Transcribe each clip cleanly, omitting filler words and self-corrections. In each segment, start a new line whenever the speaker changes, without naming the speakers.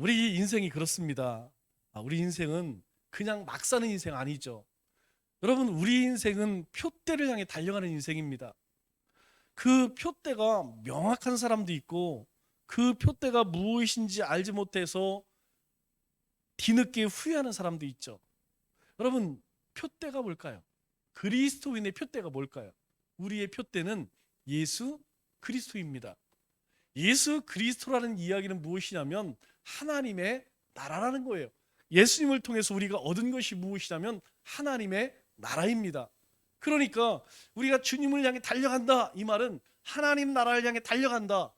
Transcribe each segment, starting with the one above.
우리 인생이 그렇습니다. 우리 인생은 그냥 막 사는 인생 아니죠. 여러분, 우리 인생은 표대를 향해 달려가는 인생입니다. 그 표대가 명확한 사람도 있고 그 표대가 무엇인지 알지 못해서 뒤늦게 후회하는 사람도 있죠. 여러분, 표대가 뭘까요? 그리스도인의 표대가 뭘까요? 우리의 표대는 예수 그리스도입니다. 예수 그리스도라는 이야기는 무엇이냐면 하나님의 나라라는 거예요. 예수님을 통해서 우리가 얻은 것이 무엇이냐면 하나님의 나라입니다. 그러니까 우리가 주님을 향해 달려간다, 이 말은 하나님 나라를 향해 달려간다.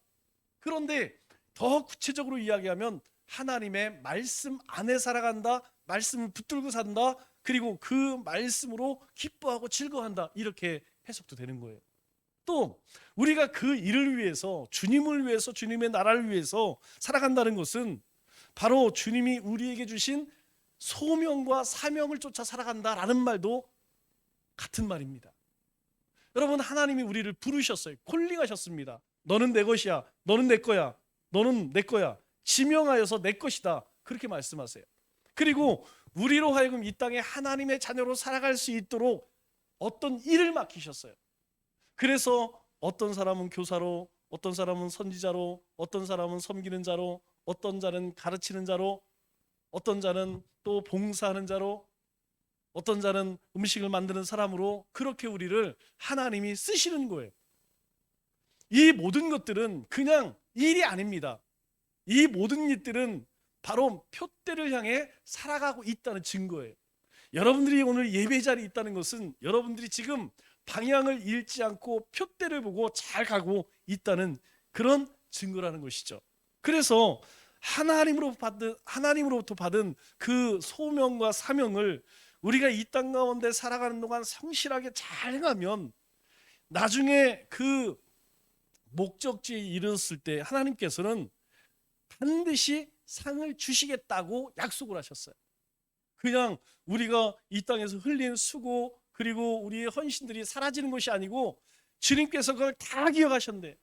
그런데 더 구체적으로 이야기하면 하나님의 말씀 안에 살아간다, 말씀을 붙들고 산다, 그리고 그 말씀으로 기뻐하고 즐거워한다, 이렇게 해석도 되는 거예요. 또 우리가 그 일을 위해서, 주님을 위해서, 주님의 나라를 위해서 살아간다는 것은 바로 주님이 우리에게 주신 소명과 사명을 쫓아 살아간다라는 말도 같은 말입니다. 여러분, 하나님이 우리를 부르셨어요. 콜링하셨습니다. 너는 내 것이야, 너는 내 거야, 너는 내 거야, 지명하여서 내 것이다, 그렇게 말씀하세요. 그리고 우리로 하여금 이 땅에 하나님의 자녀로 살아갈 수 있도록 어떤 일을 맡기셨어요. 그래서 어떤 사람은 교사로, 어떤 사람은 선지자로, 어떤 사람은 섬기는 자로, 어떤 자는 가르치는 자로, 어떤 자는 또 봉사하는 자로, 어떤 자는 음식을 만드는 사람으로, 그렇게 우리를 하나님이 쓰시는 거예요. 이 모든 것들은 그냥 일이 아닙니다. 이 모든 일들은 바로 표대를 향해 살아가고 있다는 증거예요. 여러분들이 오늘 예배 자리에 있다는 것은 여러분들이 지금 방향을 잃지 않고 표대를 보고 잘 가고 있다는 그런 증거라는 것이죠. 그래서 하나님으로부터 받은 그 소명과 사명을 우리가 이 땅 가운데 살아가는 동안 성실하게 잘 행하면 나중에 그 목적지에 이르렀을 때 하나님께서는 반드시 상을 주시겠다고 약속을 하셨어요. 그냥 우리가 이 땅에서 흘린 수고, 그리고 우리의 헌신들이 사라지는 것이 아니고 주님께서 그걸 다 기억하셨네.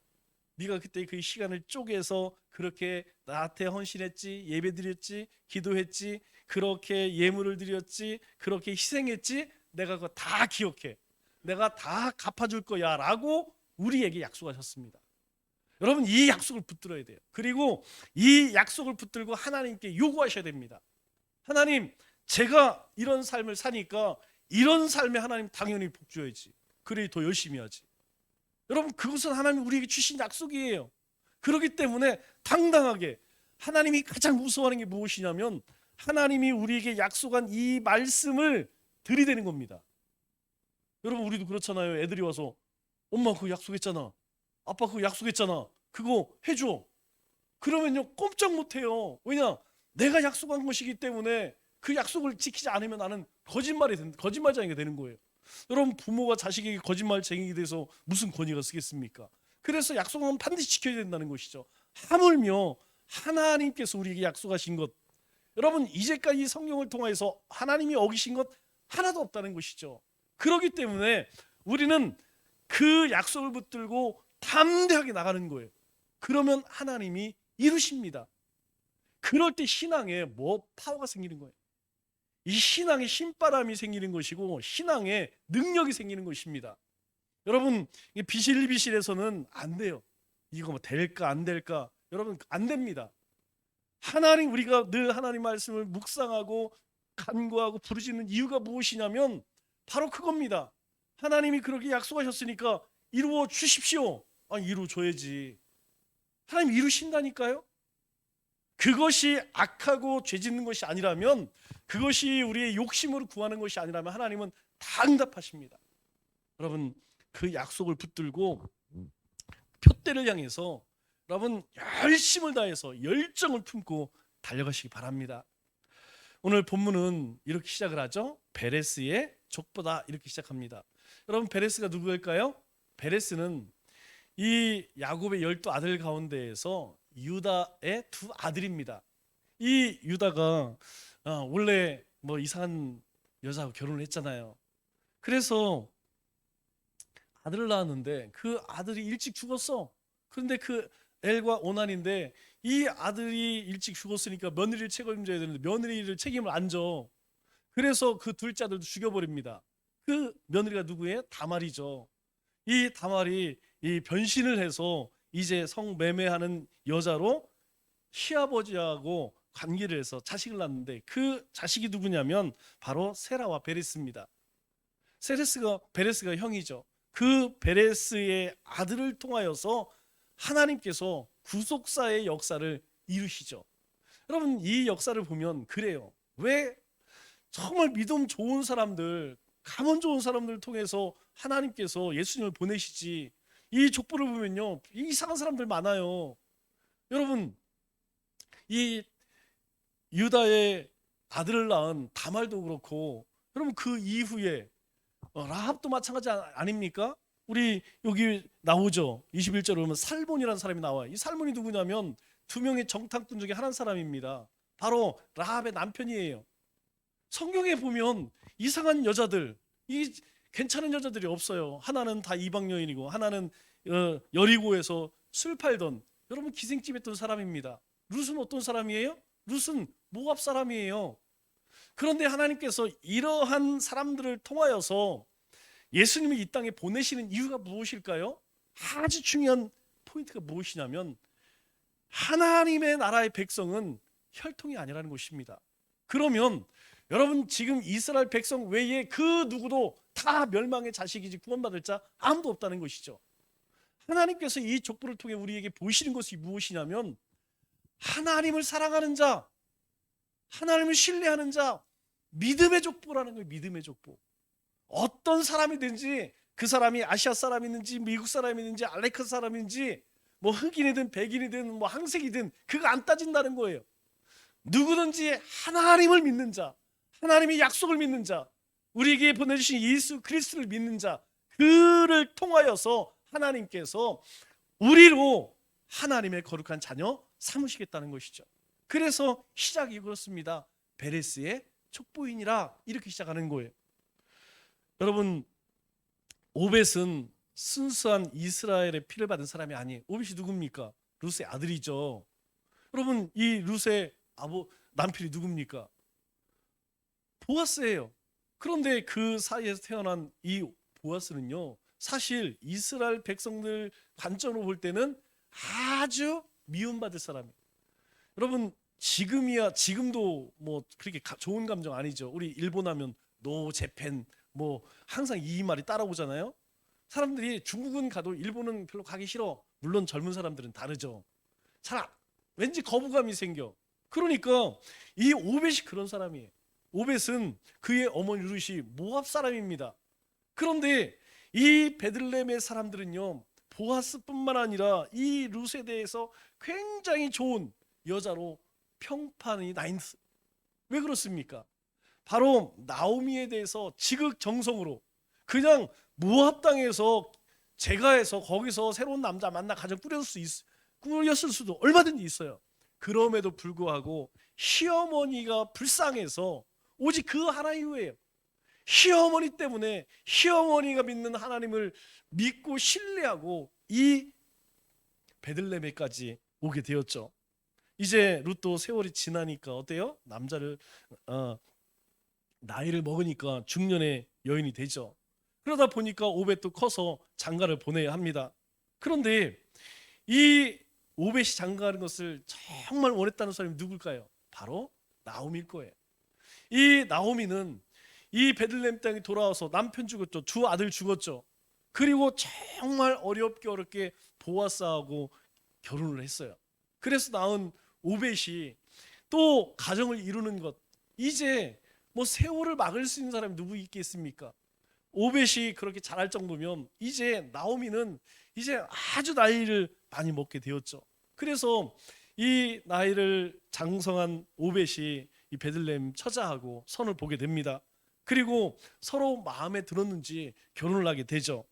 네가 그때 그 시간을 쪼개서 그렇게 나한테 헌신했지, 예배드렸지, 기도했지, 그렇게 예물을 드렸지, 그렇게 희생했지, 내가 그거 다 기억해, 내가 다 갚아줄 거야 라고 우리에게 약속하셨습니다. 여러분, 이 약속을 붙들어야 돼요. 그리고 이 약속을 붙들고 하나님께 요구하셔야 됩니다. 하나님, 제가 이런 삶을 사니까 이런 삶에 하나님 당연히 복 줘야지, 그래 더 열심히 하지. 여러분, 그것은 하나님 우리에게 주신 약속이에요. 그렇기 때문에 당당하게, 하나님이 가장 무서워하는 게 무엇이냐면 하나님이 우리에게 약속한 이 말씀을 들이대는 겁니다. 여러분, 우리도 그렇잖아요. 애들이 와서 엄마 그거 약속했잖아, 아빠 그거 약속했잖아, 그거 해줘. 그러면요, 꼼짝 못해요. 왜냐? 내가 약속한 것이기 때문에 그 약속을 지키지 않으면 나는 거짓말쟁이가 되는 거예요. 여러분, 부모가 자식에게 거짓말쟁이가 돼서 무슨 권위가 쓰겠습니까? 그래서 약속은 반드시 지켜야 된다는 것이죠. 하물며 하나님께서 우리에게 약속하신 것, 여러분, 이제까지 성경을 통해서 하나님이 어기신 것 하나도 없다는 것이죠. 그렇기 때문에 우리는 그 약속을 붙들고 담대하게 나가는 거예요. 그러면 하나님이 이루십니다. 그럴 때 신앙에 파워가 생기는 거예요. 이 신앙에 신바람이 생기는 것이고 신앙에 능력이 생기는 것입니다. 여러분, 비실비실해서는 안 돼요. 이거 뭐 될까 안 될까? 여러분, 안 됩니다. 우리가 늘 하나님 말씀을 묵상하고 간구하고 부르짖는 이유가 무엇이냐면 바로 그겁니다. 하나님이 그렇게 약속하셨으니까 이루어 주십시오. 이루어 줘야지. 하나님 이루신다니까요. 그것이 악하고 죄 짓는 것이 아니라면, 그것이 우리의 욕심으로 구하는 것이 아니라면 하나님은 다 응답하십니다. 여러분, 그 약속을 붙들고 표대를 향해서 여러분 열심을 다해서 열정을 품고 달려가시기 바랍니다. 오늘 본문은 이렇게 시작을 하죠. 베레스의 족보다, 이렇게 시작합니다. 여러분, 베레스가 누구일까요? 베레스는 이 야곱의 12아들 가운데에서 유다의 두 아들입니다. 이 유다가 원래 뭐 이상한 여자하고 결혼을 했잖아요. 그래서 아들을 낳았는데 그 아들이 일찍 죽었어. 그런데 그 엘과 오난인데 이 아들이 일찍 죽었으니까 며느리를 책임져야 되는데 며느리를 책임을 안 져. 그래서 그 둘째 아들도 죽여버립니다. 그 며느리가 누구예요? 다말이죠. 이 다말이 이 변신을 해서 이제 성매매하는 여자로 시아버지하고 관계를 해서 자식을 낳는데 그 자식이 누구냐면 바로 세라와 베레스입니다. 베레스가 형이죠. 그 베레스의 아들을 통하여서 하나님께서 구속사의 역사를 이루시죠. 여러분 이 역사를 보면 그래요. 왜 정말 믿음 좋은 사람들, 가문 좋은 사람들을 통해서 하나님께서 예수님을 보내시지. 이 족보를 보면요, 이상한 사람들 많아요. 여러분 이 유다의 아들을 낳은 다말도 그렇고, 여러분 그 이후에 라합도 마찬가지 아닙니까? 우리 여기 나오죠. 21절에 보면 살몬이라는 사람이 나와요. 이 살몬이 누구냐면 두 명의 정탐꾼 중에 한 사람입니다. 바로 라합의 남편이에요. 성경에 보면 이상한 여자들, 이 괜찮은 여자들이 없어요. 하나는 다 이방 여인이고 하나는 여리고에서 술 팔던, 여러분 기생집 했던 사람입니다. 룻은 어떤 사람이에요? 룻은 모압 사람이에요. 그런데 하나님께서 이러한 사람들을 통하여서 예수님을 이 땅에 보내시는 이유가 무엇일까요? 아주 중요한 포인트가 무엇이냐면 하나님의 나라의 백성은 혈통이 아니라는 것입니다. 그러면 여러분 지금 이스라엘 백성 외에 그 누구도 다 멸망의 자식이지 구원받을 자 아무도 없다는 것이죠. 하나님께서 이 족보를 통해 우리에게 보시는 것이 무엇이냐면 하나님을 사랑하는 자, 하나님을 신뢰하는 자, 믿음의 족보라는 거예요. 믿음의 족보. 어떤 사람이든지 그 사람이 아시아 사람이든지 미국 사람이든지 알레크 사람인지 뭐 흑인이든 백인이든 뭐 항색이든 그거 안 따진다는 거예요. 누구든지 하나님을 믿는 자, 하나님의 약속을 믿는 자, 우리에게 보내주신 예수 그리스도를 믿는 자, 그를 통하여서 하나님께서 우리로 하나님의 거룩한 자녀 삼으시겠다는 것이죠. 그래서 시작이 그렇습니다. 베레스의 촉보인이라 이렇게 시작하는 거예요. 여러분 오벳은 순수한 이스라엘의 피를 받은 사람이 아니에요. 오벳이 누굽니까? 룻의 아들이죠. 여러분 이 룻의 남편이 누굽니까? 보아스예요. 그런데 그 사이에서 태어난 이 보아스는요, 사실 이스라엘 백성들 관점으로 볼 때는 아주 미움받을 사람이에요. 여러분 지금도 뭐 그렇게 좋은 감정 아니죠. 우리 일본 하면 노 재팬 뭐 항상 이 말이 따라오잖아요. 사람들이 중국은 가도 일본은 별로 가기 싫어. 물론 젊은 사람들은 다르죠. 왠지 거부감이 생겨. 그러니까 이 오벳이 그런 사람이에요. 오벳은 그의 어머니 룻이 모압 사람입니다. 그런데 이 베들레헴의 사람들은요, 보아스뿐만 아니라 이 룻에 대해서 굉장히 좋은 여자로 평판이 나 있어요. 왜 그렇습니까? 바로 나오미에 대해서 지극정성으로 그냥 모압 땅에서 제가해서 거기서 새로운 남자 만나 가정 꾸렸을 수도 얼마든지 있어요. 그럼에도 불구하고 시어머니가 불쌍해서 오직 그 하나 이유예요. 시어머니 때문에 시어머니가 믿는 하나님을 믿고 신뢰하고 이 베들레헴에까지 오게 되었죠. 이제 룻도 세월이 지나니까 어때요? 남자를 나이를 먹으니까 중년의 여인이 되죠. 그러다 보니까 오벳도 커서 장가를 보내야 합니다. 그런데 이 오벳이 장가가는 것을 정말 원했다는 사람이 누굴까요? 바로 나오미일 거예요. 이 나오미는 이 베들레헴 땅에 돌아와서 남편 죽었죠. 두 아들 죽었죠. 그리고 정말 어렵게 보아스하고 결혼을 했어요. 그래서 낳은 오벳이 또 가정을 이루는 것, 이제 뭐 세월을 막을 수 있는 사람이 누구 있겠습니까? 오벳이 그렇게 잘할 정도면 이제 나오미는 이제 아주 나이를 많이 먹게 되었죠. 그래서 이 나이를 장성한 오벳이 이 베들레헴 처자하고 선을 보게 됩니다. 그리고 서로 마음에 들었는지 결혼을 하게 되죠.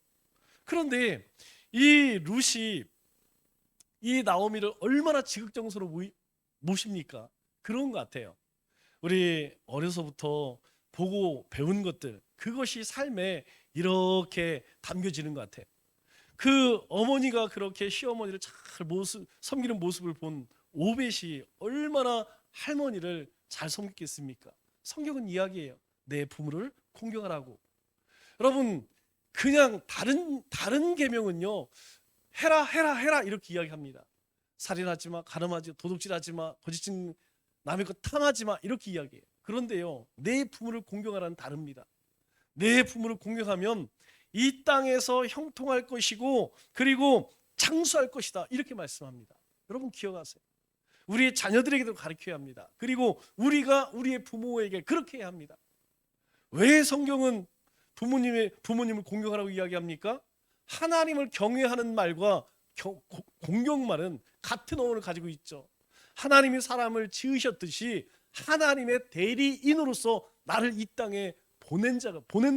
그런데 이 룻이 이 나오미를 얼마나 지극정성으로 모십니까? 그런 것 같아요. 우리 어려서부터 보고 배운 것들, 그것이 삶에 이렇게 담겨지는 것 같아요. 그 어머니가 그렇게 시어머니를 잘 섬기는 모습을 본 오벳이 얼마나 할머니를 잘 섬겼겠습니까? 성경은 이야기해요. 내 부모를 공경하라고. 여러분, 그냥 다른 계명은요, 해라 이렇게 이야기합니다. 살인하지 마, 가늠하지 마, 도둑질하지 마, 거짓증 남의 것 탐하지 마 이렇게 이야기해요. 그런데요, 내 부모를 공경하라는 다릅니다. 내 부모를 공경하면 이 땅에서 형통할 것이고 그리고 장수할 것이다 이렇게 말씀합니다. 여러분 기억하세요. 우리의 자녀들에게도 가르쳐야 합니다. 그리고 우리가 우리의 부모에게 그렇게 해야 합니다. 왜 성경은 부모님을 공경하라고 이야기합니까? 하나님을 경외하는 말과 공경말은 같은 어원을 가지고 있죠. 하나님이 사람을 지으셨듯이 하나님의 대리인으로서 나를 이 땅에 보낸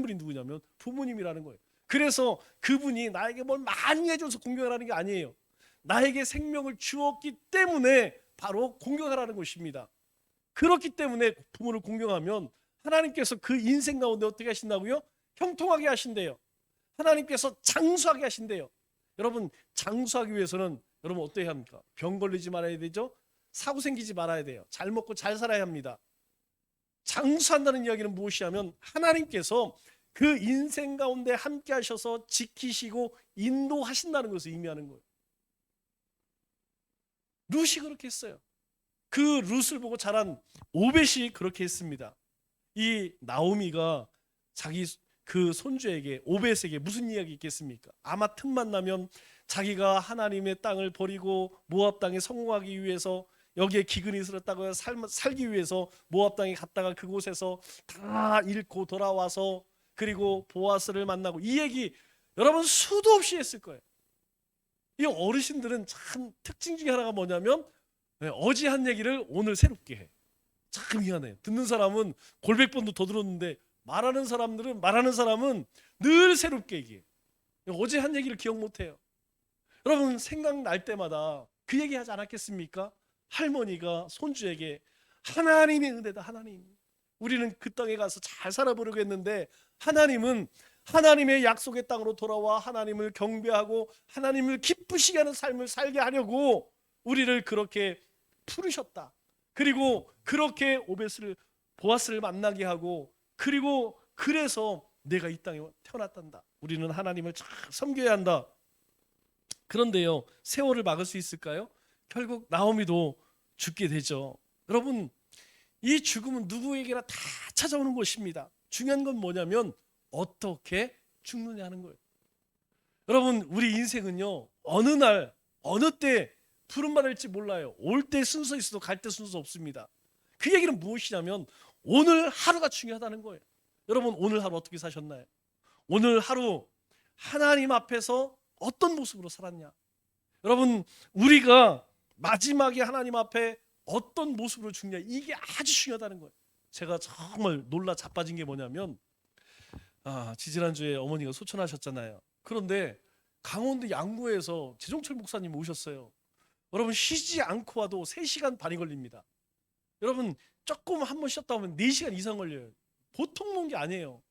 분이 누구냐면 부모님이라는 거예요. 그래서 그분이 나에게 뭘 많이 해줘서 공경하라는 게 아니에요. 나에게 생명을 주었기 때문에 바로 공경하라는 것입니다. 그렇기 때문에 부모를 공경하면 하나님께서 그 인생 가운데 어떻게 하신다고요? 형통하게 하신대요. 하나님께서 장수하게 하신대요. 여러분 장수하기 위해서는 여러분 어떻게 해야 합니까? 병 걸리지 말아야 되죠. 사고 생기지 말아야 돼요. 잘 먹고 잘 살아야 합니다. 장수한다는 이야기는 무엇이냐면 하나님께서 그 인생 가운데 함께 하셔서 지키시고 인도하신다는 것을 의미하는 거예요. 룻이 그렇게 했어요. 그 룻을 보고 자란 오벳이 그렇게 했습니다. 이 나오미가 자기 그 손주에게 오벳에게 무슨 이야기 있겠습니까? 아마 틈만 나면 자기가 하나님의 땅을 버리고 모압 땅에 성공하기 위해서 여기에 기근이 있었다고 살기 위해서 모압 땅에 갔다가 그곳에서 다 잃고 돌아와서 그리고 보아스를 만나고 이 얘기 여러분 수도 없이 했을 거예요. 이 어르신들은 참 특징 중에 하나가 뭐냐면 어제 한 얘기를 오늘 새롭게 해. 참 희한해. 듣는 사람은 골백번도 더 들었는데 말하는 사람은 늘 새롭게 얘기해. 어제 한 얘기를 기억 못해요. 여러분 생각날 때마다 그 얘기 하지 않았겠습니까? 할머니가 손주에게 하나님의 은혜다. 하나님 우리는 그 땅에 가서 잘 살아보려고 했는데 하나님은 하나님의 약속의 땅으로 돌아와 하나님을 경배하고 하나님을 기쁘시게 하는 삶을 살게 하려고 우리를 그렇게 부르셨다. 그리고 그렇게 보아스를 만나게 하고 그리고 그래서 내가 이 땅에 태어났단다. 우리는 하나님을 잘 섬겨야 한다. 그런데요, 세월을 막을 수 있을까요? 결국 나오미도 죽게 되죠. 여러분, 이 죽음은 누구에게나 다 찾아오는 것입니다. 중요한 건 뭐냐면 어떻게 죽느냐 하는 거예요. 여러분, 우리 인생은요, 어느 날 어느 때 푸른말일지 몰라요. 올 때 순서 있어도 갈 때 순서 없습니다. 그 얘기는 무엇이냐면 오늘 하루가 중요하다는 거예요. 여러분 오늘 하루 어떻게 사셨나요? 오늘 하루 하나님 앞에서 어떤 모습으로 살았냐? 여러분 우리가 마지막에 하나님 앞에 어떤 모습으로 죽냐 이게 아주 중요하다는 거예요. 제가 정말 놀라 자빠진 게 뭐냐면 지지난주에 어머니가 소천하셨잖아요. 그런데 강원도 양구에서 재종철 목사님 오셨어요. 여러분 쉬지 않고 와도 3시간 반이 걸립니다. 여러분 조금 한 번 쉬었다 오면 4시간 이상 걸려요. 보통 먼 게 아니에요.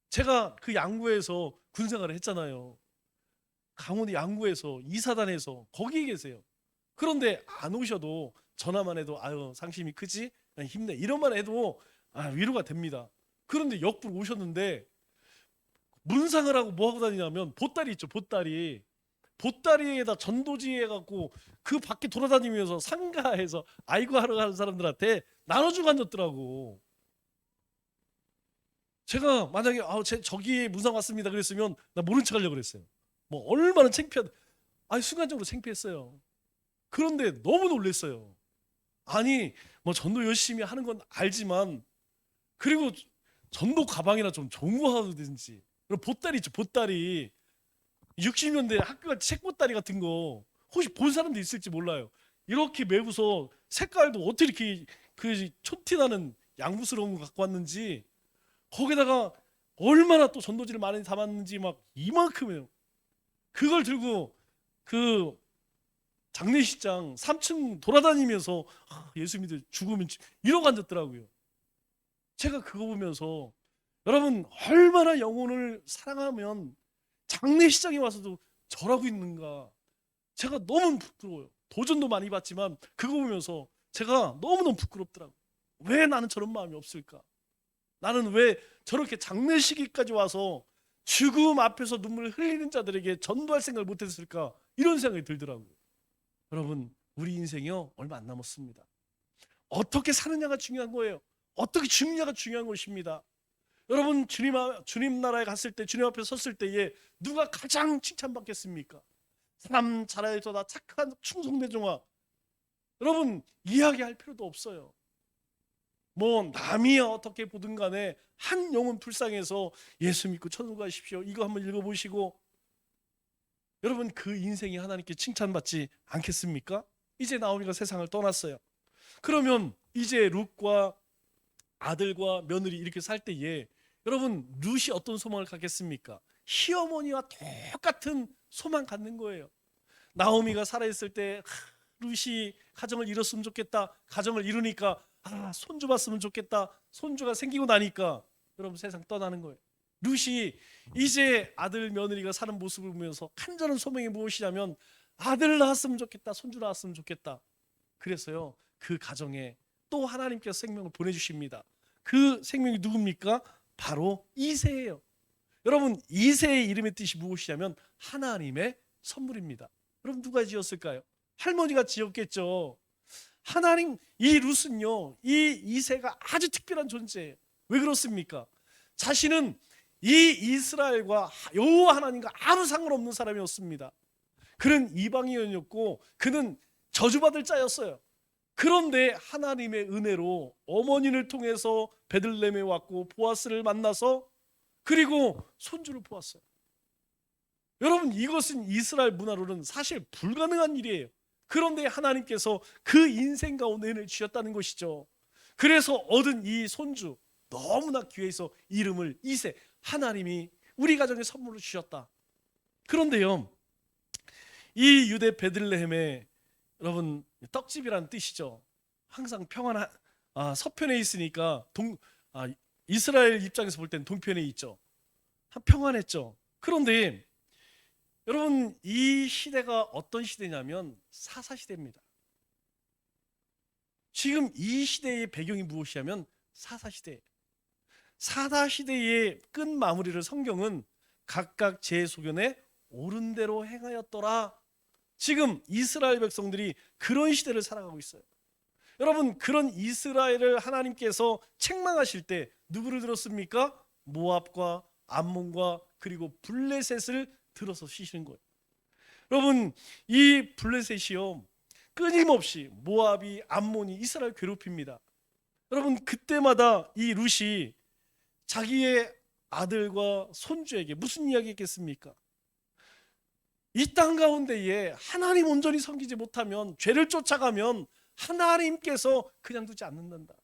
제가 그 양구에서 군생활을 했잖아요. 강원도 양구에서 이사단에서 거기에 계세요. 그런데 안 오셔도 전화만 해도 아유 상심이 크지? 힘내 이런 말 해도 위로가 됩니다. 그런데 역부로 오셨는데 문상을 하고 뭐 하고 다니냐면 보따리 있죠. 보따리에다 전도지 해갖고 그 밖에 돌아다니면서 상가에서 아이고 하러 가는 사람들한테 나눠주고 앉았더라고. 제가 만약에 저기 문상 왔습니다 그랬으면 나 모른 척 하려고 그랬어요. 뭐 얼마나 창피하다. 순간적으로 창피했어요. 그런데 너무 놀랐어요. 아니 뭐 전도 열심히 하는 건 알지만 그리고 전도 가방이나 좀 좋은 거 하든지 그리고 보따리 있죠. 보따리 60년대 학교 책보따리 같은 거 혹시 본 사람도 있을지 몰라요. 이렇게 메고서 색깔도 어떻게 이렇게 그 촌티나는 양구스러운 거 갖고 왔는지 거기다가 얼마나 또 전도지를 많이 담았는지 막 이만큼이에요. 그걸 들고 그 장례식장 3층 돌아다니면서 예수 믿어 죽으면 이러고 앉았더라고요. 제가 그거 보면서 여러분 얼마나 영혼을 사랑하면 장례식장에 와서도 절하고 있는가? 제가 너무 부끄러워요. 도전도 많이 받지만 그거 보면서 제가 너무너무 부끄럽더라고요. 왜 나는 저런 마음이 없을까? 나는 왜 저렇게 장례식까지 와서 죽음 앞에서 눈물을 흘리는 자들에게 전도할 생각을 못했을까? 이런 생각이 들더라고요. 여러분, 우리 인생이요 얼마 안 남았습니다. 어떻게 사느냐가 중요한 거예요. 어떻게 죽느냐가 중요한 것입니다. 여러분, 주님 나라에 갔을 때, 주님 앞에 섰을 때에 누가 가장 칭찬받겠습니까? 사람 잘하여도다 착한 충성대종아. 여러분, 이야기할 필요도 없어요. 뭐 남이 어떻게 보든 간에 한 영혼 불쌍해서 예수 믿고 천국 가십시오, 이거 한번 읽어보시고 여러분, 그 인생이 하나님께 칭찬받지 않겠습니까? 이제 나오미가 세상을 떠났어요. 그러면 이제 룻과 아들과 며느리 이렇게 살 때에 여러분, 룻이 어떤 소망을 갖겠습니까? 시어머니와 똑같은 소망 갖는 거예요. 나오미가 살아있을 때 룻이 가정을 이뤘으면 좋겠다. 가정을 이루니까 손주 봤으면 좋겠다. 손주가 생기고 나니까 여러분 세상 떠나는 거예요. 룻이 이제 아들 며느리가 사는 모습을 보면서 간절한 소명이 무엇이냐면 아들 낳았으면 좋겠다. 손주 낳았으면 좋겠다. 그래서요 그 가정에 또 하나님께서 생명을 보내주십니다. 그 생명이 누굽니까? 바로 이새예요. 여러분, 이새의 이름의 뜻이 무엇이냐면 하나님의 선물입니다. 여러분, 누가 지었을까요? 할머니가 지었겠죠. 하나님, 이 룻은요 이 이새가 아주 특별한 존재예요. 왜 그렇습니까? 자신은 이 이스라엘과 여호와 하나님과 아무 상관없는 사람이었습니다. 그는 이방인이었고 그는 저주받을 자였어요. 그런데 하나님의 은혜로 어머니를 통해서 베들레헴에 왔고 보아스를 만나서 그리고 손주를 보았어요. 여러분, 이것은 이스라엘 문화로는 사실 불가능한 일이에요. 그런데 하나님께서 그 인생 가운데 은혜를 주셨다는 것이죠. 그래서 얻은 이 손주 너무나 귀해서 이름을 이새, 하나님이 우리 가정에 선물을 주셨다. 그런데요 이 유대 베들레헴에 여러분 떡집이라는 뜻이죠. 항상 평안 서편에 있으니까 이스라엘 입장에서 볼 때는 동편에 있죠. 평안했죠. 그런데 여러분, 이 시대가 어떤 시대냐면 사사시대입니다. 지금 이 시대의 배경이 무엇이냐면 사사시대. 사사시대의 끝 마무리를 성경은 각각 제 소견에 옳은 대로 행하였더라. 지금 이스라엘 백성들이 그런 시대를 살아가고 있어요. 여러분, 그런 이스라엘을 하나님께서 책망하실 때 누구를 들었습니까? 모압과 암몬과 그리고 블레셋을 들어서 쓰시는 거예요. 여러분, 이 블레셋이요 끊임없이 모압이 암몬이 이스라엘 괴롭힙니다. 여러분, 그때마다 이 룻이 자기의 아들과 손주에게 무슨 이야기 했겠습니까? 이 땅 가운데에 하나님 온전히 섬기지 못하면, 죄를 쫓아가면 하나님께서 그냥 두지 않는단다.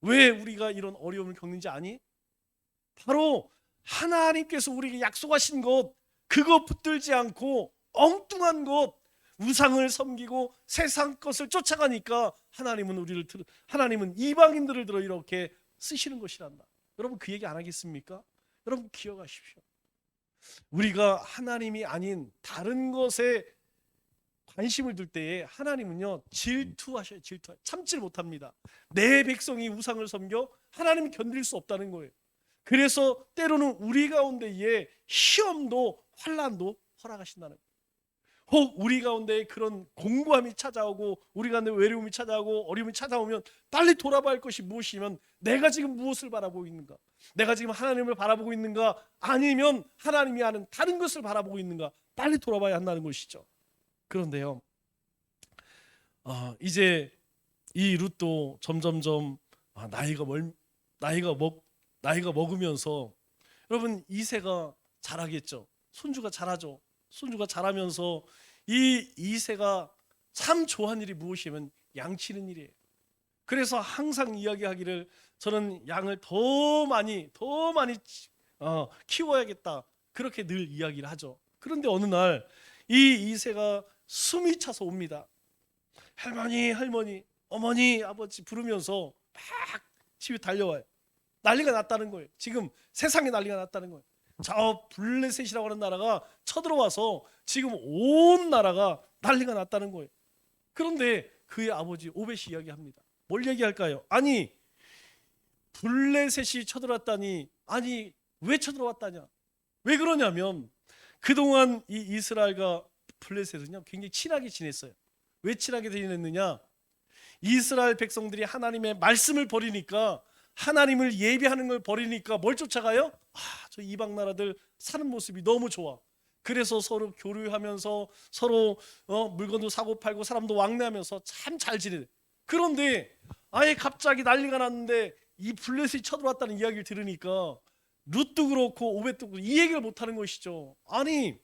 왜 우리가 이런 어려움을 겪는지 아니? 바로 하나님께서 우리에게 약속하신 것, 그거 붙들지 않고 엉뚱한 것, 우상을 섬기고 세상 것을 쫓아가니까 하나님은 이방인들을 들어 이렇게 쓰시는 것이란다. 여러분, 그 얘기 안 하겠습니까? 여러분, 기억하십시오. 우리가 하나님이 아닌 다른 것에 관심을 둘 때에 하나님은요 질투하셔요. 참지를 못합니다. 내 백성이 우상을 섬겨 하나님이 견딜 수 없다는 거예요. 그래서 때로는 우리 가운데에 시험도 환난도 허락하신다는 거예요. 혹 우리 가운데 그런 공고함이 찾아오고 우리 가운데 외로움이 찾아오고 어려움이 찾아오면 빨리 돌아봐야 할 것이 무엇이면 내가 지금 무엇을 바라보고 있는가? 내가 지금 하나님을 바라보고 있는가? 아니면 하나님이 하는 다른 것을 바라보고 있는가? 빨리 돌아봐야 한다는 것이죠. 그런데요 이제 이 룻도 점점점 나이가 먹으면서 여러분 이새가 자라겠죠. 손주가 자라죠. 손주가 자라면서 이 이새가 참 좋아하는 일이 무엇이냐면 양치는 일이에요. 그래서 항상 이야기하기를 저는 양을 더 많이 키워야겠다, 그렇게 늘 이야기를 하죠. 그런데 어느 날 이 이새가 숨이 차서 옵니다. 할머니, 어머니, 아버지 부르면서 막 집에 달려와요. 난리가 났다는 거예요. 지금 세상에 난리가 났다는 거예요. 저 블레셋이라고 하는 나라가 쳐들어와서 지금 온 나라가 난리가 났다는 거예요. 그런데 그의 아버지 오벳이 이야기합니다. 뭘 얘기할까요? 아니 블레셋이 쳐들어왔다니, 아니 왜 쳐들어왔다냐? 왜 그러냐면 그동안 이 이스라엘과 블레셋은요 굉장히 친하게 지냈어요. 왜 친하게 지냈느냐? 이스라엘 백성들이 하나님의 말씀을 버리니까, 하나님을 예배하는 걸 버리니까 뭘 쫓아가요? 저 이방 나라들 사는 모습이 너무 좋아. 그래서 서로 교류하면서 서로 물건도 사고 팔고 사람도 왕래하면서 참 잘 지내. 그런데 아예 갑자기 난리가 났는데 이 블레셋이 쳐들어왔다는 이야기를 들으니까 룻도 그렇고 오벳도 그렇고 이 얘기를 못하는 것이죠. 아니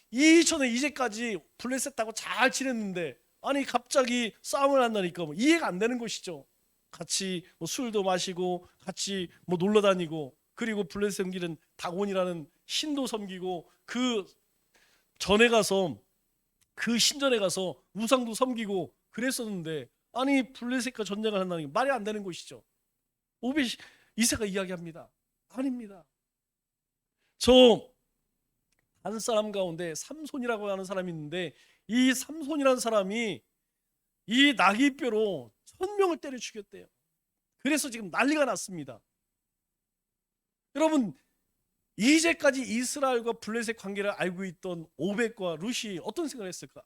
이전에 이제까지 블레셋하고 잘 지냈는데 아니 갑자기 싸움을 한다니까 뭐 이해가 안 되는 것이죠. 같이 뭐 술도 마시고 같이 뭐 놀러 다니고, 그리고 블레셋 섬기는 다곤이라는 신도 섬기고, 그 전에 가서 그 신전에 가서 우상도 섬기고 그랬었는데 아니 블레셋과 전쟁을 한다는 게 말이 안 되는 것이죠. 오벳 이새가 이야기합니다. 아닙니다. 저 다른 사람 가운데 삼손이라고 하는 사람이 있는데 이 삼손이라는 사람이 이 나귀뼈로 1000명을 때려 죽였대요. 그래서 지금 난리가 났습니다. 여러분 이제까지 이스라엘과 블레셋 관계를 알고 있던 오벳과 룻이 어떤 생각을 했을까?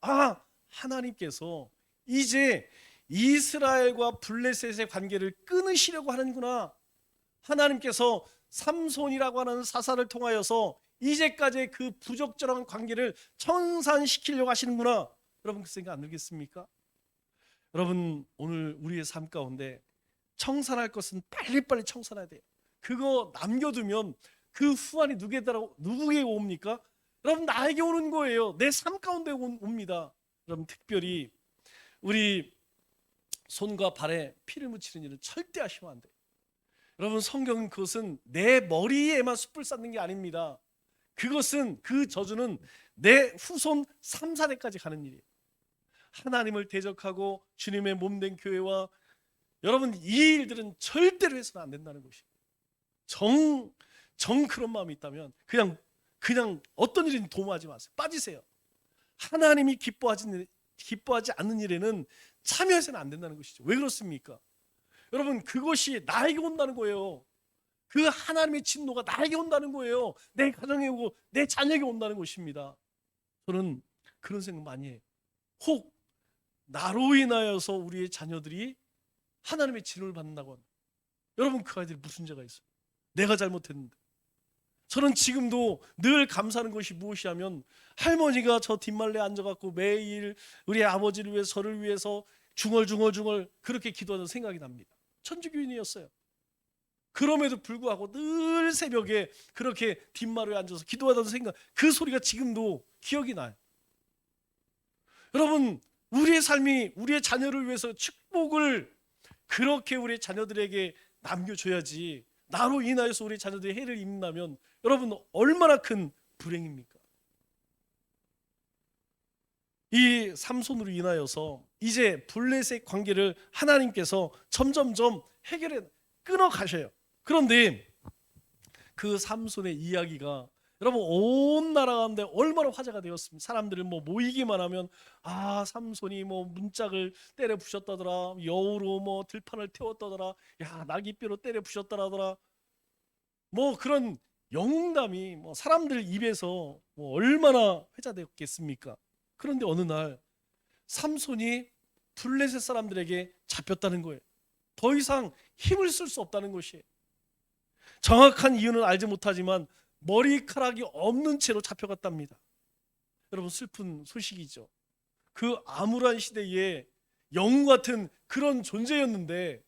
하나님께서 이제 이스라엘과 블레셋의 관계를 끊으시려고 하는구나. 하나님께서 삼손이라고 하는 사사를 통하여서 이제까지의 그 부적절한 관계를 청산시키려고 하시는구나. 여러분 그 생각 안 들겠습니까? 여러분 오늘 우리의 삶 가운데 청산할 것은 빨리빨리 청산해야 돼요. 그거 남겨두면 그 후환이 누구에게 옵니까? 여러분 나에게 오는 거예요. 내 삶 가운데 옵니다. 여러분 특별히 우리 손과 발에 피를 묻히는 일은 절대 하시면 안 돼요. 여러분 성경은 그것은 내 머리에만 숯불 쌓는 게 아닙니다. 그것은 그 저주는 내 후손 3, 4대까지 가는 일이에요. 하나님을 대적하고 주님의 몸된 교회와 여러분 이 일들은 절대로 해서는 안 된다는 것이에요. 정 그런 마음이 있다면 그냥 어떤 일이든 도모하지 마세요. 빠지세요. 하나님이 기뻐하지 않는 일에는 참여해서는 안 된다는 것이죠. 왜 그렇습니까? 여러분 그것이 나에게 온다는 거예요. 그 하나님의 진노가 나에게 온다는 거예요. 내 가정에 오고 내 자녀에게 온다는 것입니다. 저는 그런 생각 많이 해요. 혹 나로 인하여서 우리의 자녀들이 하나님의 진노를 받는다고 합니다. 여러분 그 아이들이 무슨 죄가 있어요? 내가 잘못했는데. 저는 지금도 늘 감사하는 것이 무엇이냐면 할머니가 저 뒷말레에 앉아갖고 매일 우리 아버지를 위해서 저를 위해서 중얼중얼 그렇게 기도하는 생각이 납니다. 천주교인이었어요. 그럼에도 불구하고 늘 새벽에 그렇게 뒷마루에 앉아서 기도하던 생각, 그 소리가 지금도 기억이 나요. 여러분 우리의 삶이 우리의 자녀를 위해서 축복을 그렇게 우리 자녀들에게 남겨줘야지, 나로 인하여서 우리 자녀들이 해를 입는다면 여러분 얼마나 큰 불행입니까? 이 삼손으로 인하여서 이제 블레셋 관계를 하나님께서 점점점 해결해 끊어 가셔요. 그런데 그 삼손의 이야기가 여러분 온 나라 가운데 얼마나 화제가 되었습니다. 사람들을 뭐 모이기만 하면 삼손이 뭐 문짝을 때려 부셨다더라, 여우로 뭐 들판을 태웠다더라, 야 나귀뼈로 때려 부셨다더라, 뭐 그런 영웅담이 뭐 사람들 입에서 뭐 얼마나 회자되었겠습니까? 그런데 어느 날 삼손이 블레셋 사람들에게 잡혔다는 거예요. 더 이상 힘을 쓸 수 없다는 것이에요. 정확한 이유는 알지 못하지만 머리카락이 없는 채로 잡혀갔답니다. 여러분 슬픈 소식이죠. 그 암울한 시대에 영웅 같은 그런 존재였는데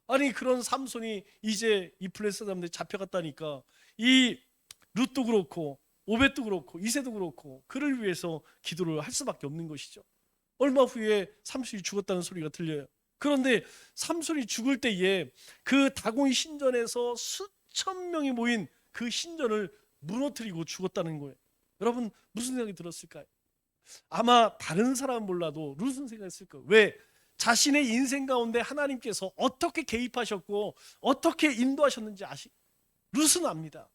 아니 그런 삼손이 이제 이 블레셋 사람들이 잡혀갔다니까 이 룻도 그렇고 오벳도 그렇고 이새도 그렇고 그를 위해서 기도를 할 수밖에 없는 것이죠. 얼마 후에 삼손이 죽었다는 소리가 들려요. 그런데 삼손이 죽을 때에 그 다곤 신전에서 수천 명이 모인 그 신전을 무너뜨리고 죽었다는 거예요. 여러분 무슨 생각이 들었을까요? 아마 다른 사람은 몰라도 룻은 생각했을 거예요. 왜? 자신의 인생 가운데 하나님께서 어떻게 개입하셨고 어떻게 인도하셨는지 룻은 압니다.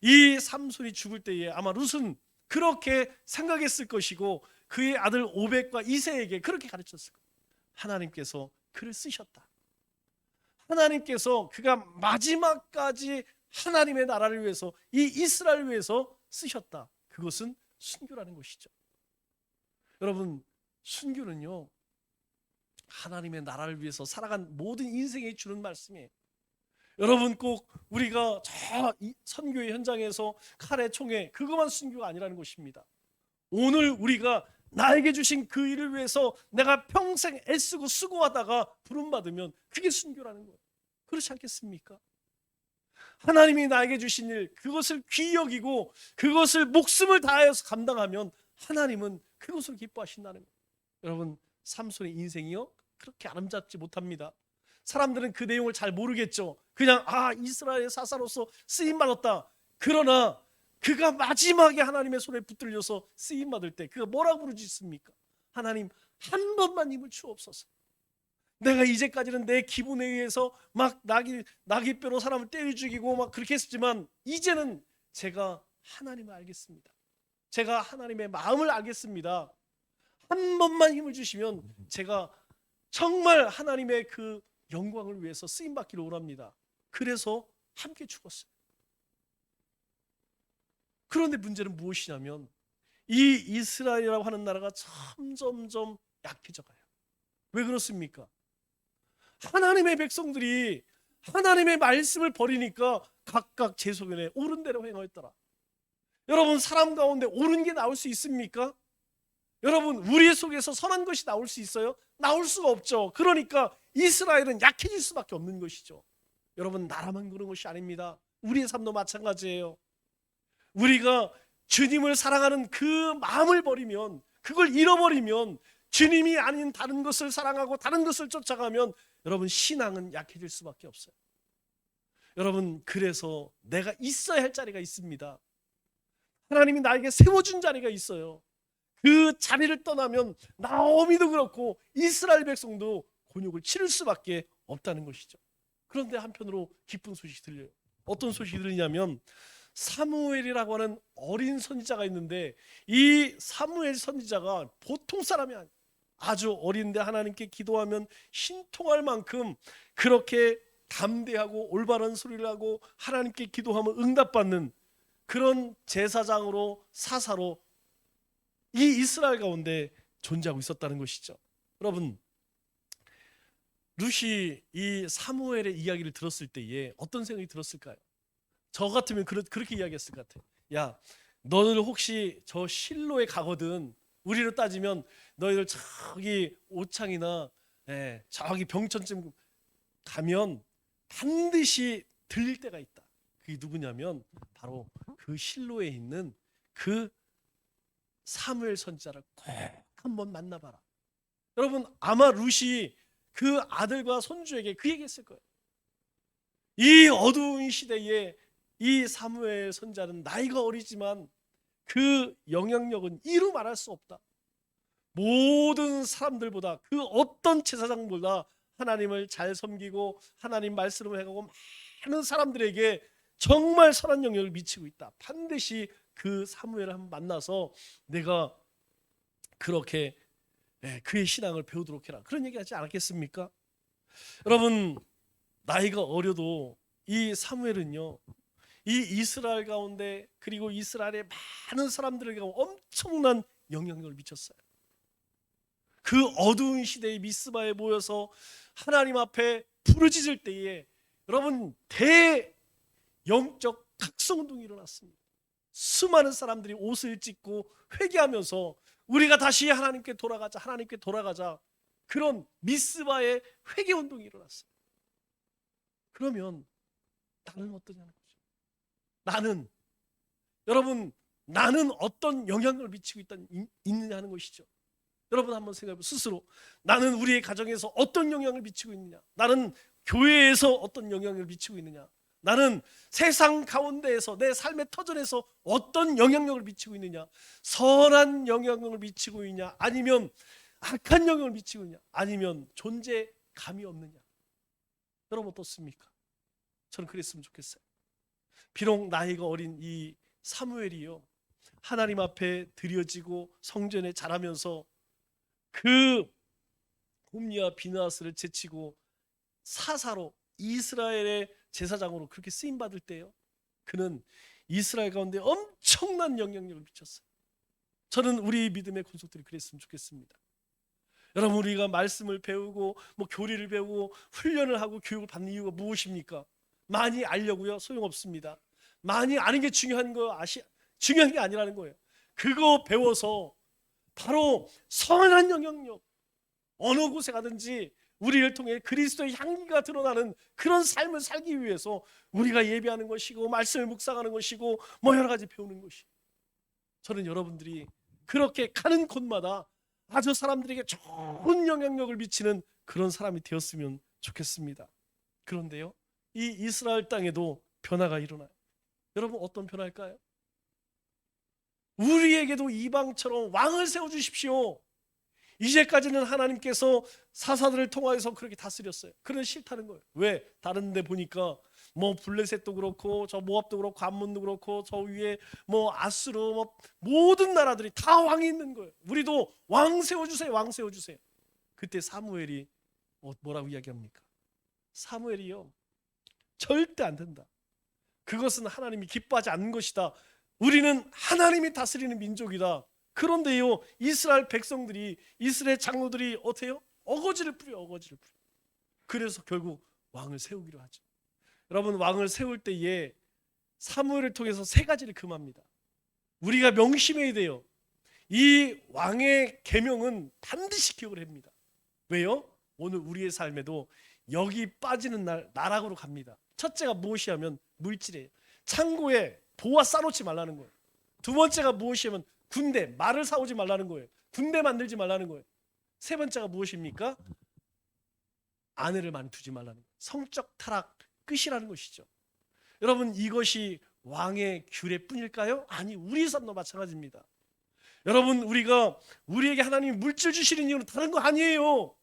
이 삼손이 죽을 때에 아마 룻은 그렇게 생각했을 것이고 그의 아들 오벳과 이새에게 그렇게 가르쳤을 거예요. 하나님께서 그를 쓰셨다. 하나님께서 그가 마지막까지 하나님의 나라를 위해서, 이 이스라엘을 위해서 쓰셨다. 그것은 순교라는 것이죠. 여러분, 순교는요, 하나님의 나라를 위해서 살아간 모든 인생에 주는 말씀이에요. 여러분, 꼭 우리가 저 선교의 현장에서 칼에 총에 그것만 순교가 아니라는 것입니다. 오늘 우리가 나에게 주신 그 일을 위해서 내가 평생 애쓰고 수고하다가 부름받으면 그게 순교라는 거예요. 그렇지 않겠습니까? 하나님이 나에게 주신 일, 그것을 귀히 여기고 그것을 목숨을 다하여서 감당하면 하나님은 그것을 기뻐하신다는 거예요. 여러분, 삼손의 인생이요, 그렇게 아름답지 못합니다. 사람들은 그 내용을 잘 모르겠죠. 그냥 이스라엘의 사사로서 쓰임받았다. 그러나 그가 마지막에 하나님의 손에 붙들려서 쓰임받을 때 그가 뭐라고 부르짖습니까? 하나님, 한 번만 힘을 주옵소서. 내가 이제까지는 내 기분에 의해서 막 나귀뼈로 사람을 때려 죽이고 막 그렇게 했지만 이제는 제가 하나님을 알겠습니다. 제가 하나님의 마음을 알겠습니다. 한 번만 힘을 주시면 제가 정말 하나님의 그 영광을 위해서 쓰임받기를 원합니다. 그래서 함께 죽었어요. 그런데 문제는 무엇이냐면 이 이스라엘이라고 하는 나라가 점점점 약해져 가요. 왜 그렇습니까? 하나님의 백성들이 하나님의 말씀을 버리니까 각각 제 소견에 옳은 대로 행하였더라. 여러분, 사람 가운데 옳은 게 나올 수 있습니까? 여러분, 우리 속에서 선한 것이 나올 수 있어요? 나올 수가 없죠. 그러니까 이스라엘은 약해질 수밖에 없는 것이죠. 여러분, 나라만 그런 것이 아닙니다. 우리의 삶도 마찬가지예요. 우리가 주님을 사랑하는 그 마음을 버리면, 그걸 잃어버리면, 주님이 아닌 다른 것을 사랑하고 다른 것을 쫓아가면 여러분, 신앙은 약해질 수밖에 없어요. 여러분, 그래서 내가 있어야 할 자리가 있습니다. 하나님이 나에게 세워준 자리가 있어요. 그 자리를 떠나면 나오미도 그렇고 이스라엘 백성도 곤욕을 치를 수밖에 없다는 것이죠. 그런데 한편으로 기쁜 소식이 들려요. 어떤 소식이 들리냐면 사무엘이라고 하는 어린 선지자가 있는데 이 사무엘 선지자가 보통 사람이 아니에요. 아주 어린데 하나님께 기도하면 신통할 만큼 그렇게 담대하고 올바른 소리를 하고 하나님께 기도하면 응답받는 그런 제사장으로, 사사로 이 이스라엘 가운데 존재하고 있었다는 것이죠. 여러분, 룻이 이 사무엘의 이야기를 들었을 때에 어떤 생각이 들었을까요? 저 같으면 그렇게 이야기했을 것 같아요. 야, 너들 혹시 저 실로에 가거든, 우리로 따지면 너희들 저기 오창이나 저기 병천쯤 가면 반드시 들릴 때가 있다. 그게 누구냐면 바로 그 실로에 있는 그 사무엘 선지자를 꼭 한번 만나봐라. 여러분, 아마 룻이 그 아들과 손주에게 그 얘기했을 거예요. 이 어두운 시대에 이 사무엘 선지자는 나이가 어리지만 그 영향력은 이루 말할 수 없다. 모든 사람들보다, 그 어떤 제사장보다 하나님을 잘 섬기고 하나님 말씀을 해가고 많은 사람들에게 정말 선한 영향을 미치고 있다. 반드시 그 사무엘을 한번 만나서 내가 그렇게 그의 신앙을 배우도록 해라. 그런 얘기 하지 않았겠습니까? 여러분, 나이가 어려도 이 사무엘은요, 이 이스라엘 가운데 그리고 이스라엘의 많은 사람들에게 엄청난 영향력을 미쳤어요. 그 어두운 시대의 미스바에 모여서 하나님 앞에 부르짖을 때에 여러분, 대영적 각성운동이 일어났습니다. 수많은 사람들이 옷을 찢고 회개하면서 우리가 다시 하나님께 돌아가자, 하나님께 돌아가자, 그런 미스바의 회개운동이 일어났어요. 그러면 나는 어떠냐는 거죠. 나는 어떤 영향력을 미치고 있느냐 하는 것이죠. 여러분, 한번 생각해보세요. 스스로 나는 우리의 가정에서 어떤 영향을 미치고 있느냐, 나는 교회에서 어떤 영향을 미치고 있느냐, 나는 세상 가운데에서 내 삶의 터전에서 어떤 영향력을 미치고 있느냐, 선한 영향력을 미치고 있느냐, 아니면 악한 영향을 미치고 있느냐, 아니면 존재감이 없느냐. 여러분, 어떻습니까? 저는 그랬으면 좋겠어요. 비록 나이가 어린 이 사무엘이요, 하나님 앞에 드려지고 성전에 자라면서 그 홈리와 비느하스를 제치고 사사로 이스라엘의 제사장으로 그렇게 쓰임 받을 때요, 그는 이스라엘 가운데 엄청난 영향력을 미쳤어요. 저는 우리 믿음의 권속들이 그랬으면 좋겠습니다. 여러분, 우리가 말씀을 배우고 교리를 배우고 훈련을 하고 교육을 받는 이유가 무엇입니까? 많이 알려고요? 소용없습니다. 많이 아는 게 중요한 게 아니라는 거예요. 그거 배워서 바로 선한 영향력, 어느 곳에 가든지 우리를 통해 그리스도의 향기가 드러나는 그런 삶을 살기 위해서 우리가 예배하는 것이고 말씀을 묵상하는 것이고 여러 가지 배우는 것이, 저는 여러분들이 그렇게 가는 곳마다 아주 사람들에게 좋은 영향력을 미치는 그런 사람이 되었으면 좋겠습니다. 그런데요, 이 이스라엘 땅에도 변화가 일어나요. 여러분, 어떤 변화일까요? 우리에게도 이방처럼 왕을 세워주십시오. 이제까지는 하나님께서 사사들을 통하여서 그렇게 다스렸어요. 그런 싫다는 거예요. 왜? 다른 데 보니까 블레셋도 그렇고 저 모압도 그렇고 암몬도 그렇고 저 위에 아수르 모든 나라들이 다 왕이 있는 거예요. 우리도 왕 세워주세요, 왕 세워주세요. 그때 사무엘이 뭐라고 이야기합니까? 사무엘이요, 절대 안 된다. 그것은 하나님이 기뻐하지 않는 것이다. 우리는 하나님이 다스리는 민족이다. 그런데요, 이스라엘 백성들이, 이스라엘 장로들이 어때요? 어거지를 부려. 그래서 결국 왕을 세우기로 하죠. 여러분, 왕을 세울 때에 사무엘을 통해서 세 가지를 금합니다. 우리가 명심해야 돼요. 이 왕의 계명은 반드시 기억을 합니다. 왜요? 오늘 우리의 삶에도 여기 빠지는 날 나락으로 갑니다. 첫째가 무엇이냐면 물질이에요. 창고에 보아 싸놓지 말라는 거예요. 두 번째가 무엇이냐면 군대, 말을 사오지 말라는 거예요. 군대 만들지 말라는 거예요. 세 번째가 무엇입니까? 아내를 많이 두지 말라는 거예요. 성적 타락 끝이라는 것이죠. 여러분, 이것이 왕의 규례뿐일까요? 아니, 우리 삶도 마찬가지입니다. 여러분, 우리에게 하나님이 물질 주시는 이유는 다른 거 아니에요.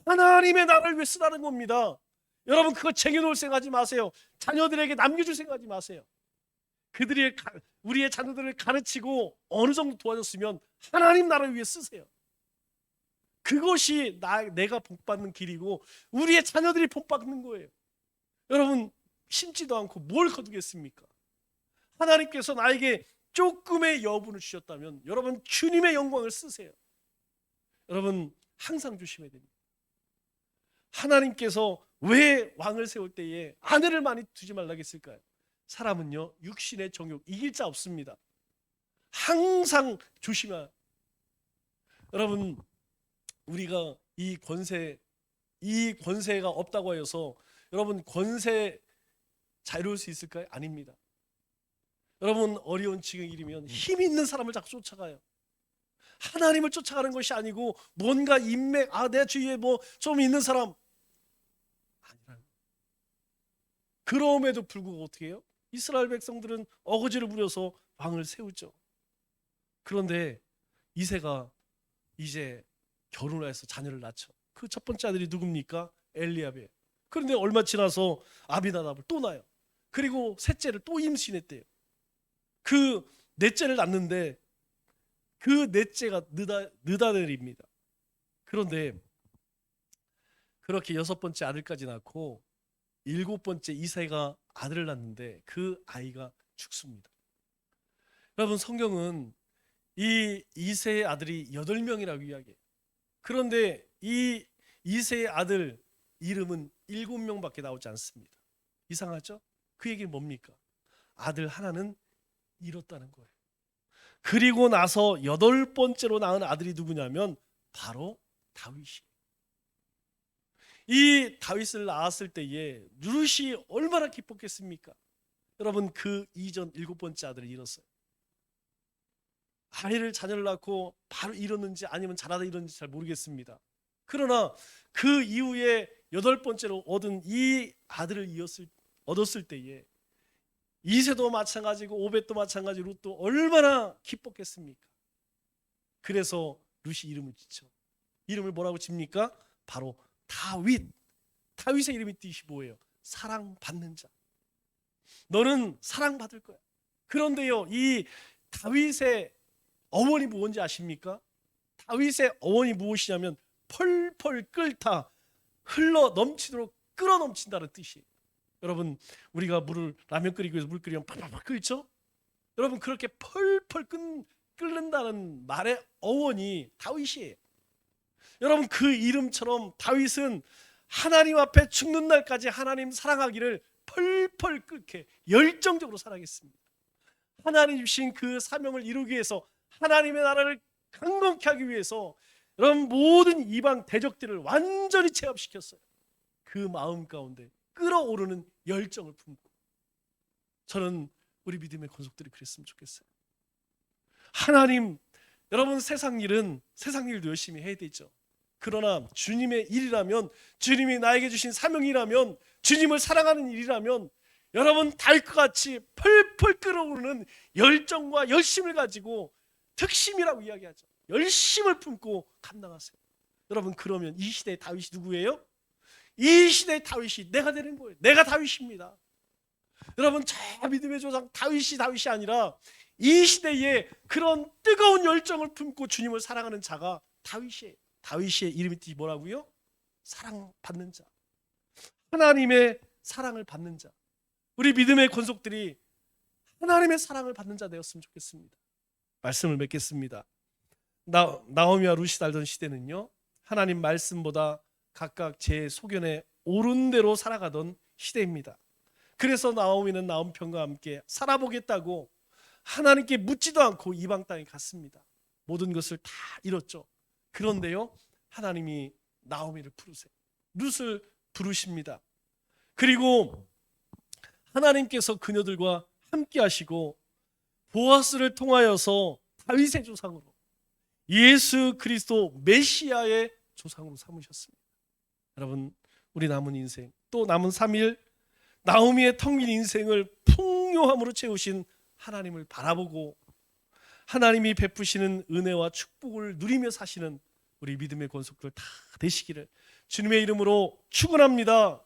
하나님의 나라를 위해 쓰라는 겁니다. 여러분, 그거 쟁여놓을 생각하지 마세요. 자녀들에게 남겨줄 생각하지 마세요. 우리의 자녀들을 가르치고 어느 정도 도와줬으면 하나님 나라를 위해 쓰세요. 그것이 내가 복받는 길이고 우리의 자녀들이 복받는 거예요. 여러분, 심지도 않고 뭘 거두겠습니까? 하나님께서 나에게 조금의 여분을 주셨다면 여러분, 주님의 영광을 쓰세요. 여러분, 항상 조심해야 됩니다. 하나님께서 왜 왕을 세울 때에 아내를 많이 두지 말라고 했을까요? 사람은요, 육신의 정욕 이길 자 없습니다. 항상 조심해야. 여러분, 우리가 이 권세가 없다고 하여서 여러분 권세 자유로울 수 있을까요? 아닙니다. 여러분, 어려운 지경이 이르면 힘 있는 사람을 자꾸 쫓아가요. 하나님을 쫓아가는 것이 아니고 뭔가 인맥, 내 주위에 좀 있는 사람 아니라는. 그럼에도 불구하고 어떻게 해요? 이스라엘 백성들은 어거지를 부려서 왕을 세우죠. 그런데 이새가 이제 결혼을 해서 자녀를 낳죠. 그 첫 번째 아들이 누굽니까? 엘리압이에요. 그런데 얼마 지나서 아비나답을 또 낳아요. 그리고 셋째를 또 임신했대요. 그 넷째를 낳는데 그 넷째가 느다넬입니다. 그런데 그렇게 여섯 번째 아들까지 낳고 일곱 번째 이새가 아들을 낳는데 그 아이가 죽습니다. 여러분, 성경은 이 이새의 아들이 8명이라고 이야기해요. 그런데 이 이새의 아들 이름은 7명밖에 나오지 않습니다. 이상하죠? 그 얘기는 뭡니까? 아들 하나는 잃었다는 거예요. 그리고 나서 8번째로 낳은 아들이 누구냐면 바로 다윗이에요. 이 다윗을 낳았을 때에 루시 얼마나 기뻤겠습니까? 여러분, 그 이전 7번째 아들을 잃었어요. 자녀를 낳고 바로 잃었는지 아니면 자라다 잃었는지 잘 모르겠습니다. 그러나 그 이후에 8번째로 얻은 이 아들을 얻었을 때에 이새도 마찬가지고 오벳도 마찬가지고 룻도 얼마나 기뻤겠습니까? 그래서 룻이 이름을 짓죠. 이름을 뭐라고 짓니까? 바로 다윗. 다윗의 이름의 뜻이 뭐예요? 사랑받는 자. 너는 사랑받을 거야. 그런데요, 이 다윗의 어원이 무엇인지 아십니까? 다윗의 어원이 무엇이냐면 펄펄 끓다, 흘러 넘치도록 끓어 넘친다는 뜻이에요. 여러분, 우리가 물을 라면 끓이기 위해서 물 끓이면 팍팍팍 끓죠? 여러분, 그렇게 펄펄 끓는다는 말의 어원이 다윗이에요. 여러분, 그 이름처럼 다윗은 하나님 앞에 죽는 날까지 하나님 사랑하기를 펄펄 끓게 열정적으로 살아겠습니다. 하나님 주신 그 사명을 이루기 위해서, 하나님의 나라를 강건케 하기 위해서 여러분 모든 이방 대적들을 완전히 제압시켰어요. 그 마음 가운데 끓어오르는 열정을 품고. 저는 우리 믿음의 권속들이 그랬으면 좋겠어요. 하나님, 여러분 세상 일도 열심히 해야 되죠. 그러나 주님의 일이라면, 주님이 나에게 주신 사명이라면, 주님을 사랑하는 일이라면 여러분 다윗과 같이 펄펄 끓어오르는 열정과 열심을 가지고, 특심이라고 이야기하죠. 열심을 품고 감당하세요. 여러분, 그러면 이 시대의 다윗이 누구예요? 이 시대의 다윗이 내가 되는 거예요. 내가 다윗입니다. 여러분, 저 믿음의 조상 다윗이 아니라 이 시대에 그런 뜨거운 열정을 품고 주님을 사랑하는 자가 다윗이에요. 다윗의 이름이 뭐라고요? 사랑받는 자, 하나님의 사랑을 받는 자. 우리 믿음의 권속들이 하나님의 사랑을 받는 자 되었으면 좋겠습니다. 말씀을 맺겠습니다. 나오미와 룻이 살던 시대는요, 하나님 말씀보다 각각 제 소견에 옳은 대로 살아가던 시대입니다. 그래서 나오미는 나온편과 함께 살아보겠다고 하나님께 묻지도 않고 이방 땅에 갔습니다. 모든 것을 다 잃었죠. 그런데요, 하나님이 나오미를 부르세요. 룻을 부르십니다. 그리고 하나님께서 그녀들과 함께 하시고 보아스를 통하여서 다윗의 조상으로, 예수 그리스도 메시아의 조상으로 삼으셨습니다. 여러분, 우리 남은 인생, 또 남은 3일 나오미의 텅 빈 인생을 풍요함으로 채우신 하나님을 바라보고 하나님이 베푸시는 은혜와 축복을 누리며 사시는 우리 믿음의 권속들 다 되시기를 주님의 이름으로 축원합니다.